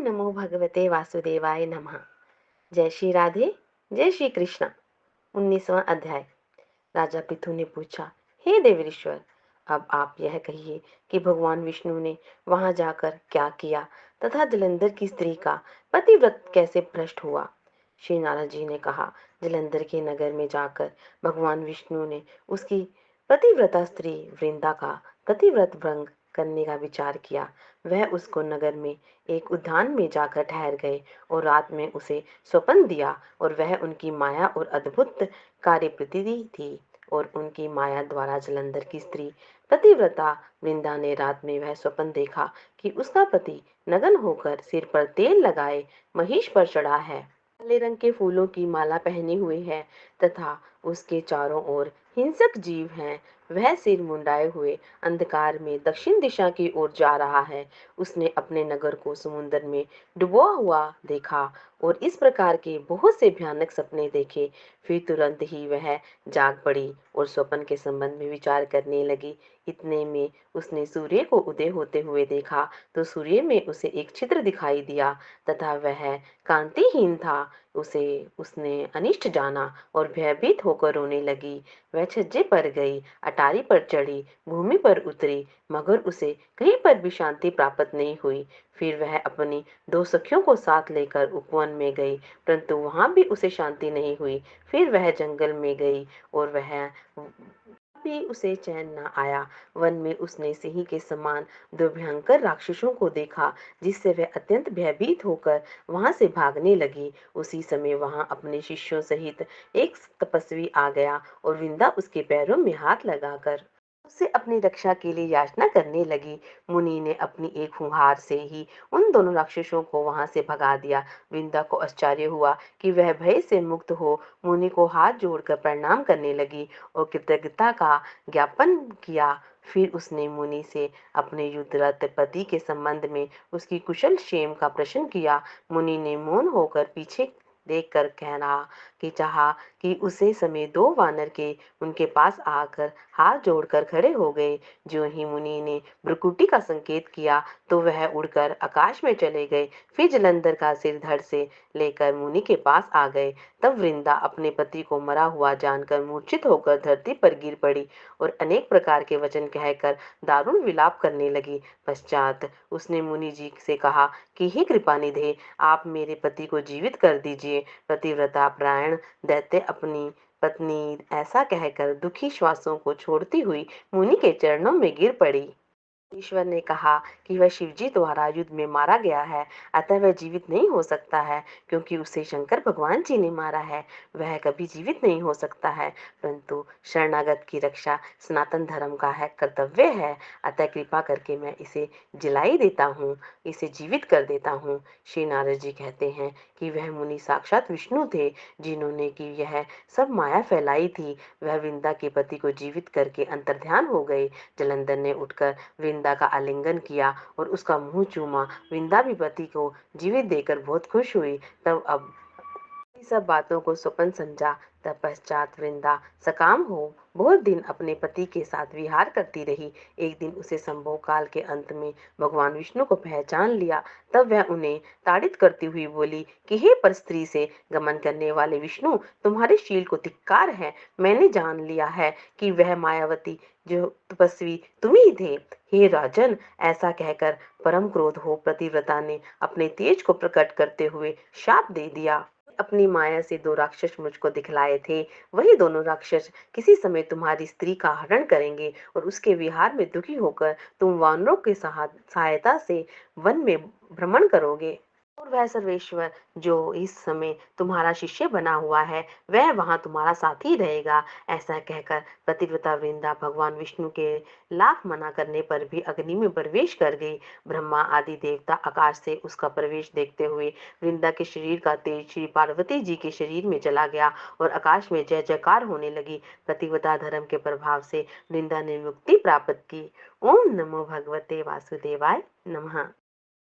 नमो भगवते वासुदेवाय नमः। जय श्री राधे, जय श्री कृष्ण। 19वां अध्याय। राजा पृथु ने पूछा, हे देवेश्वर, अब आप यह कहिए कि भगवान विष्णु ने वहां जाकर क्या किया तथा जलंधर की स्त्री का पतिव्रत कैसे भ्रष्ट हुआ। श्री नारद जी ने कहा, जलंधर के नगर में जाकर भगवान विष्णु ने उसकी पतिव्रता स्त्री वृंदा का पतिव्रत भंग करने का विचार किया। वह उसको नगर में एक उद्यान में जाकर ठहर गए और रात में उसे स्वप्न दिया और वह उनकी माया और अद्भुत कार्यप्रतीति थी और उनकी माया द्वारा जलंधर की स्त्री पतिव्रता वृंदा ने रात में वह स्वप्न देखा कि उसका पति नग्न होकर सिर पर तेल लगाए महिष पर चढ़ा है, काले रंग के फूलों की माला पहने हुए है तथा उसके चारों ओर हिंसक जीव हैं। वह सिर मुंडाए हुए अंधकार में दक्षिण दिशा की ओर जा रहा है। उसने अपने नगर को समुद्र में डुबोआ हुआ देखा और इस प्रकार के बहुत से भयानक सपने देखे। फिर तुरंत ही वह जाग पड़ी और स्वप्न के संबंध में विचार करने लगी। इतने में उसने सूर्य को उदय होते हुए देखा तो सूर्य में उसे एक छिद्र दिखाई दिया तथा वह कांतिहीन था। उसे उसने अनिष्ट जाना और भयभीत होकर रोने लगी। वह छज्जे पर गई, अटारी पर चढ़ी, भूमि पर उतरी, मगर उसे कहीं पर भी शांति प्राप्त नहीं हुई। फिर वह अपनी दो सखियों को साथ लेकर उपवन में गई, परंतु वहां भी उसे शांति नहीं हुई। फिर वह जंगल में गई और वह भी उसे चैन न आया। वन में उसने सिंह के समान दो भयंकर राक्षसों को देखा, जिससे वह अत्यंत भयभीत होकर वहां से भागने लगी। उसी समय वहां अपने शिष्यों सहित एक तपस्वी आ गया और वृंदा उसके पैरों में हाथ लगाकर उससे अपनी रक्षा के लिए याचना करने लगी। मुनि ने अपनी एक फुहार से ही उन दोनों राक्षसों को वहां से भगा दिया। वृंदा को आश्चर्य हुआ कि वह भय से मुक्त हो मुनि को हाथ जोड़कर प्रणाम करने लगी और कृतज्ञता का ज्ञापन किया। फिर उसने मुनि से अपने युद्धरत पति के संबंध में उसकी कुशल क्षेम का प्रश्न किया। मुनि ने मौन होकर पीछे देखकर कहना कि चाहा कि उसे समय दो वानर के उनके पास आकर हाथ जोड़कर खड़े हो गए। जो ही मुनि ने भ्रुकुटी का संकेत किया तो वह उड़कर आकाश में चले गए। फिर जलंधर का सिर धड़ से लेकर मुनि के पास आ गए। तब वृंदा अपने पति को मरा हुआ जानकर मूर्छित होकर धरती पर गिर पड़ी और अनेक प्रकार के वचन कहकर दारुण विलाप करने लगी। पश्चात उसने मुनि जी से कहा कि हे कृपानिधे, आप मेरे पति को जीवित कर दीजिए। पतिव्रता परायण दैत्य अपनी पत्नी ऐसा कहकर दुखी श्वासों को छोड़ती हुई मुनि के चरणों में गिर पड़ी। ईश्वर ने कहा कि वह शिवजी द्वारा युद्ध में मारा गया है, अतः वह जीवित नहीं हो सकता है, क्योंकि उसे शंकर भगवान जी ने मारा है। वह कभी जीवित नहीं हो सकता है, परंतु शरणागत की रक्षा सनातन धर्म का है कर्तव्य है। अतः कृपा करके मैं इसे जिलाई देता हूँ, इसे जीवित कर देता हूँ। श्री नारद जी कहते हैं कि वह मुनि साक्षात विष्णु थे, जिन्होंने की यह सब माया फैलाई थी। वह वृंदा के पति को जीवित करके अंतर्ध्यान हो गए। जलंधर ने उठकर वृंदा का आलिंगन किया और उसका मुंह चूमा। वृंदा भी पति को जीवित देकर बहुत खुश हुई। तब अब सब बातों को स्वप्न समझा। तत्पश्चात वृंदा सकाम हो बहुत दिन अपने पति के साथ विहार करती रही। एक दिन उसे संभोग काल के अंत में भगवान विष्णु को पहचान लिया। तब वह उन्हें ताड़ित करती हुई बोली कि हे पर स्त्री से गमन करने वाले विष्णु, तुम्हारे शील को धिक्कार है। मैंने जान लिया है कि वह मायावती जो तपस्वी तुम ही थे। हे राजन, ऐसा कहकर परम क्रोध हो पतिव्रता ने अपने तेज को प्रकट करते हुए शाप दे दिया। अपनी माया से दो राक्षस मुझको दिखलाए थे, वही दोनों राक्षस किसी समय तुम्हारी स्त्री का हरण करेंगे और उसके विहार में दुखी होकर तुम वानरों की सहायता से वन में भ्रमण करोगे। और वह सर्वेश्वर जो इस समय तुम्हारा शिष्य बना हुआ है, वह वहां तुम्हारा साथी रहेगा। ऐसा कहकर पतिव्रता वृंदा भगवान विष्णु के लाख मना करने पर भी अग्नि में प्रवेश कर गई। ब्रह्मा आदि देवता आकाश से उसका प्रवेश देखते हुए वृंदा के शरीर का तेज श्री पार्वती जी के शरीर में चला गया और आकाश में जय जयकार होने लगी। पतिव्रता धर्म के प्रभाव से वृंदा ने मुक्ति प्राप्त की। ओम नमो भगवते वासुदेवाय नमः।